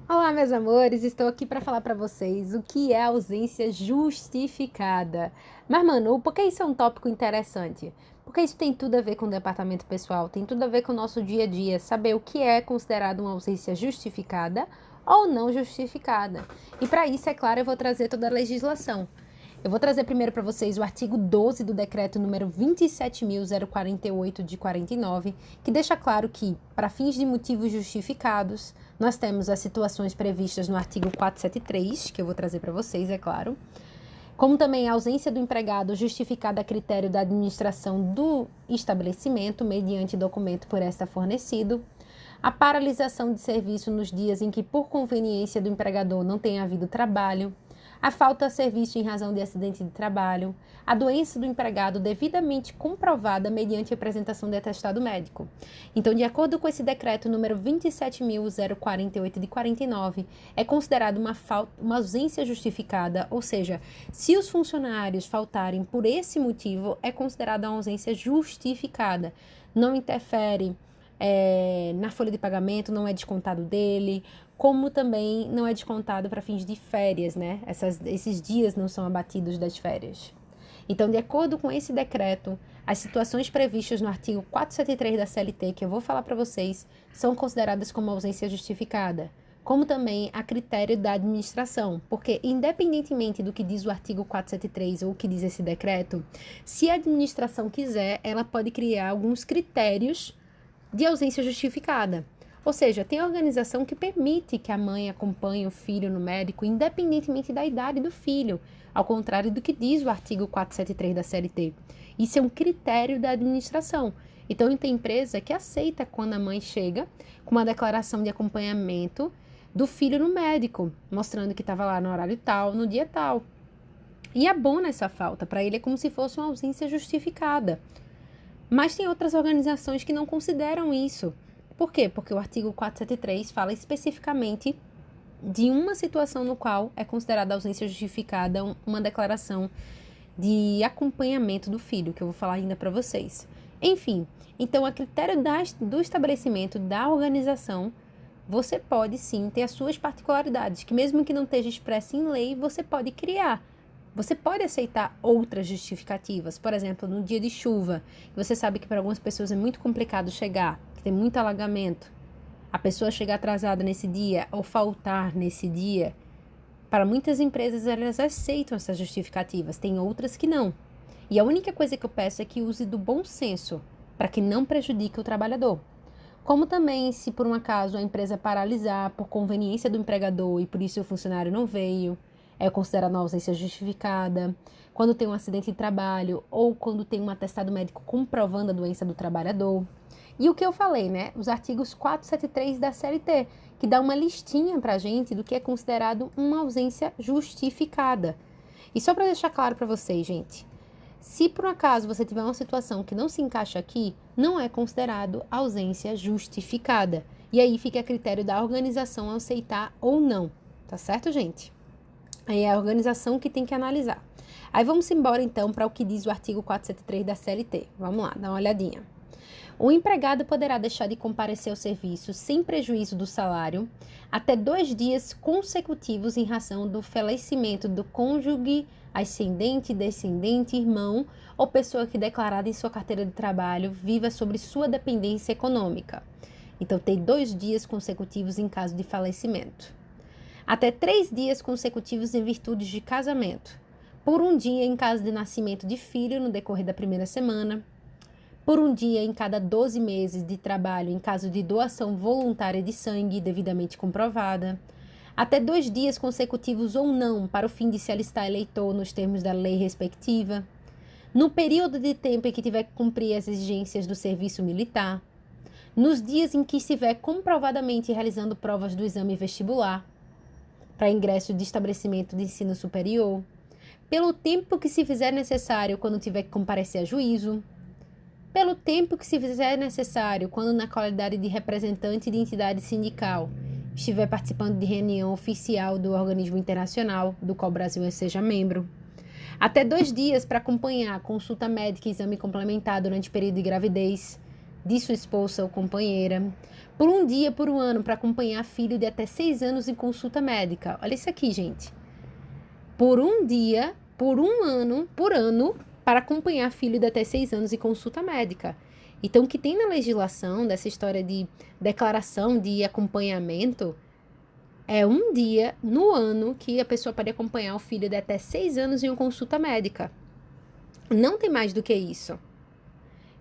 Olá, meus amores, estou aqui para falar para vocês o que é ausência justificada. Mas, mano, por que isso é um tópico interessante? Porque isso tem tudo a ver com o departamento pessoal, tem tudo a ver com o nosso dia a dia, saber o que é considerado uma ausência justificada ou não justificada. E para isso, é claro, eu vou trazer toda a legislação. Eu vou trazer primeiro para vocês o artigo 12 do decreto número 27.048 de 49, que deixa claro que, para fins de motivos justificados, nós temos as situações previstas no artigo 473, que eu vou trazer para vocês, é claro, como também a ausência do empregado justificada a critério da administração do estabelecimento, mediante documento por esta fornecido, a paralisação de serviço nos dias em que, por conveniência do empregador, não tenha havido trabalho, a falta de serviço em razão de acidente de trabalho, a doença do empregado devidamente comprovada mediante apresentação de atestado médico. Então, de acordo com esse decreto número 27.048 de 49, é considerado uma ausência justificada, ou seja, se os funcionários faltarem por esse motivo, é considerada uma ausência justificada. Não interfere na folha de pagamento, não é descontado dele, como também não é descontado para fins de férias, né? Esses dias não são abatidos das férias. Então, de acordo com esse decreto, as situações previstas no artigo 473 da CLT, que eu vou falar para vocês, são consideradas como ausência justificada, como também a critério da administração, porque independentemente do que diz o artigo 473 ou o que diz esse decreto, se a administração quiser, ela pode criar alguns critérios de ausência justificada. Ou seja, tem organização que permite que a mãe acompanhe o filho no médico, independentemente da idade do filho, ao contrário do que diz o artigo 473 da CLT. Isso é um critério da administração. Então, tem empresa que aceita quando a mãe chega com uma declaração de acompanhamento do filho no médico, mostrando que estava lá no horário tal, no dia tal. E abona essa falta. Para ele é como se fosse uma ausência justificada. Mas tem outras organizações que não consideram isso. Por quê? Porque o artigo 473 fala especificamente de uma situação no qual é considerada ausência justificada uma declaração de acompanhamento do filho, que eu vou falar ainda para vocês. Enfim, então a critério do estabelecimento, da organização, você pode sim ter as suas particularidades, que mesmo que não esteja expressa em lei, você pode criar. Você pode aceitar outras justificativas, por exemplo, no dia de chuva, você sabe que para algumas pessoas é muito complicado chegar, que tem muito alagamento. A pessoa chegar atrasada nesse dia ou faltar nesse dia, para muitas empresas elas aceitam essas justificativas, tem outras que não. E a única coisa que eu peço é que use do bom senso, para que não prejudique o trabalhador. Como também, se por um acaso a empresa paralisar por conveniência do empregador e por isso o funcionário não veio, é considerada uma ausência justificada. Quando tem um acidente de trabalho ou quando tem um atestado médico comprovando a doença do trabalhador. E o que eu falei, né? Os artigos 473 da CLT, que dá uma listinha pra gente do que é considerado uma ausência justificada. E só para deixar claro para vocês, gente, se por acaso você tiver uma situação que não se encaixa aqui, não é considerado ausência justificada. E aí fica a critério da organização aceitar ou não, tá certo, gente? Aí é a organização que tem que analisar. Aí vamos embora então para o que diz o artigo 473 da CLT. Vamos lá, dá uma olhadinha. O empregado poderá deixar de comparecer ao serviço sem prejuízo do salário até 2 dias consecutivos em razão do falecimento do cônjuge, ascendente, descendente, irmão ou pessoa que declarada em sua carteira de trabalho viva sobre sua dependência econômica. Então, tem 2 dias consecutivos em caso de falecimento. Até 3 dias consecutivos em virtude de casamento. Por 1 dia em caso de nascimento de filho no decorrer da primeira semana, por 1 dia em cada 12 meses de trabalho em caso de doação voluntária de sangue devidamente comprovada, até 2 dias consecutivos ou não para o fim de se alistar eleitor nos termos da lei respectiva, no período de tempo em que tiver que cumprir as exigências do serviço militar, nos dias em que estiver comprovadamente realizando provas do exame vestibular, para ingresso de estabelecimento de ensino superior, pelo tempo que se fizer necessário quando tiver que comparecer a juízo, pelo tempo que se fizer necessário quando na qualidade de representante de entidade sindical estiver participando de reunião oficial do organismo internacional do qual o Brasil seja membro, até 2 dias para acompanhar consulta médica e exame complementar durante o período de gravidez, de sua esposa ou companheira. Por um dia, por um ano, para acompanhar filho de até 6 anos em consulta médica. Olha isso aqui, gente. Por um dia, por um ano, por ano, para acompanhar filho de até 6 anos em consulta médica. Então, o que tem na legislação dessa história de declaração de acompanhamento é um dia no ano que a pessoa pode acompanhar o filho de até 6 anos em uma consulta médica. Não tem mais do que isso.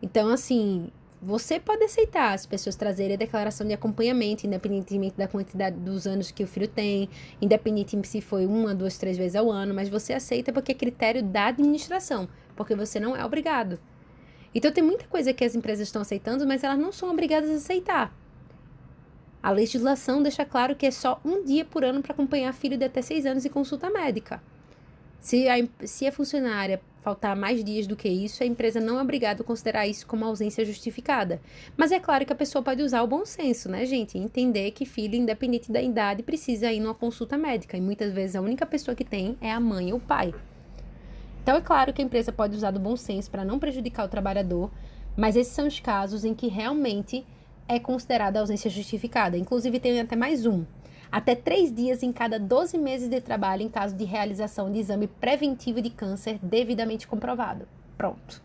Então, assim, você pode aceitar as pessoas trazerem a declaração de acompanhamento, independentemente da quantidade dos anos que o filho tem, independente se foi 1, 2, 3 vezes ao ano, mas você aceita porque é critério da administração, porque você não é obrigado. Então, tem muita coisa que as empresas estão aceitando, mas elas não são obrigadas a aceitar. A legislação deixa claro que é só um dia por ano para acompanhar filho de até 6 anos em consulta médica. Se a funcionária faltar mais dias do que isso, a empresa não é obrigada a considerar isso como ausência justificada. Mas é claro que a pessoa pode usar o bom senso, né, gente? Entender que filho, independente da idade, precisa ir numa consulta médica. E muitas vezes a única pessoa que tem é a mãe ou o pai. Então é claro que a empresa pode usar do bom senso para não prejudicar o trabalhador, mas esses são os casos em que realmente é considerada ausência justificada. Inclusive tem até mais um. Até 3 dias em cada 12 meses de trabalho em caso de realização de exame preventivo de câncer devidamente comprovado. Pronto.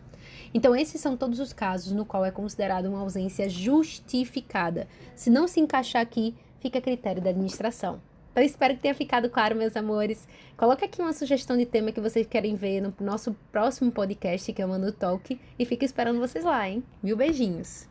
Então, esses são todos os casos no qual é considerada uma ausência justificada. Se não se encaixar aqui, fica a critério da administração. Então, espero que tenha ficado claro, meus amores. Coloca aqui uma sugestão de tema que vocês querem ver no nosso próximo podcast, que é o Manu Talk, e fico esperando vocês lá, hein? Mil beijinhos!